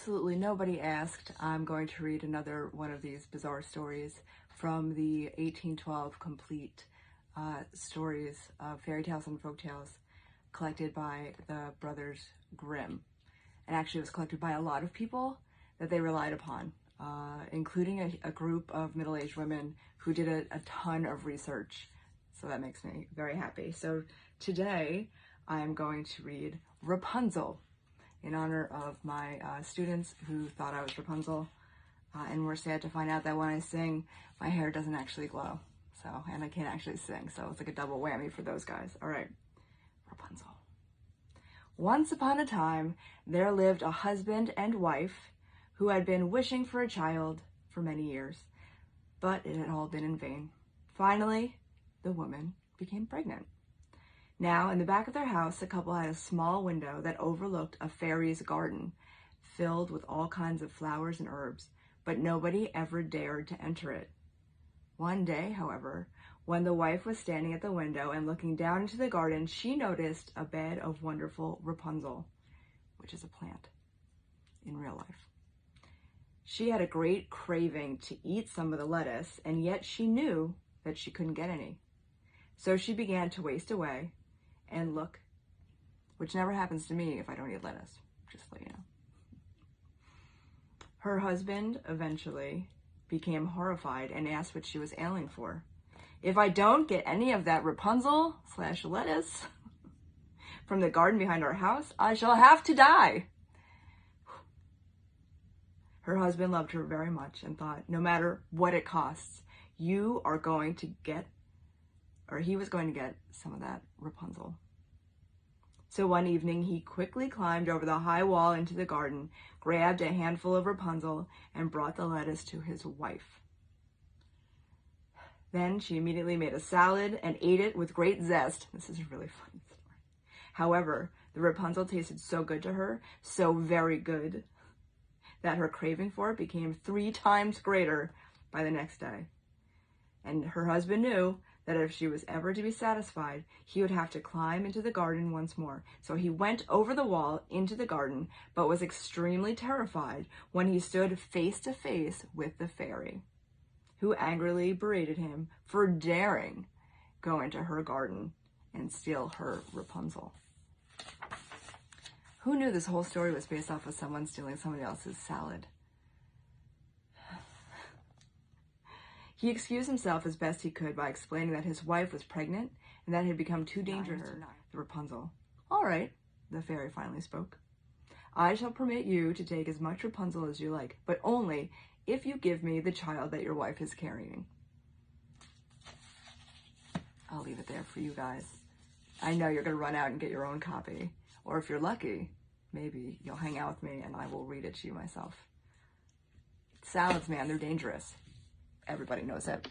absolutely nobody asked, I'm going to read another one of these bizarre stories from the 1812 complete stories of fairy tales and folk tales collected by the brothers Grimm. And actually it was collected by a lot of people that they relied upon, including a group of middle-aged women who did a ton of research. So that makes me very happy. So today I am going to read Rapunzel in honor of my students who thought I was Rapunzel, and were sad to find out that when I sing, my hair doesn't actually glow. So, and I can't actually sing, so it's like a double whammy for those guys. All right, Rapunzel. Once upon a time, there lived a husband and wife who had been wishing for a child for many years, but it had all been in vain. Finally, the woman became pregnant. Now, in the back of their house, the couple had a small window that overlooked a fairy's garden filled with all kinds of flowers and herbs, but nobody ever dared to enter it. One day, however, when the wife was standing at the window and looking down into the garden, she noticed a bed of wonderful Rapunzel, which is a plant in real life. She had a great craving to eat some of the lettuce, and yet she knew that she couldn't get any. So she began to waste away and look, which never happens to me if I don't eat lettuce, just so you know. Her husband eventually became horrified and asked what she was ailing for. If I don't get any of that Rapunzel/lettuce from the garden behind our house, I shall have to die. Her husband loved her very much and thought, no matter what it costs, you are going to get, or he was going to get some of that Rapunzel. So one evening, he quickly climbed over the high wall into the garden, grabbed a handful of Rapunzel, and brought the lettuce to his wife. Then she immediately made a salad and ate it with great zest. This is a really funny story. However, the Rapunzel tasted so good to her, so very good, that her craving for it became 3 times greater by the next day. And her husband knew that if she was ever to be satisfied, he would have to climb into the garden once more. So he went over the wall into the garden, but was extremely terrified when he stood face to face with the fairy, who angrily berated him for daring go into her garden and steal her Rapunzel. Who knew this whole story was based off of someone stealing somebody else's salad? He excused himself as best he could by explaining that his wife was pregnant and that it had become too dangerous to the Rapunzel. All right, the fairy finally spoke. I shall permit you to take as much Rapunzel as you like, but only if you give me the child that your wife is carrying. I'll leave it there for you guys. I know you're going to run out and get your own copy. Or if you're lucky, maybe you'll hang out with me and I will read it to you myself. Salads, man, they're dangerous. Everybody knows that.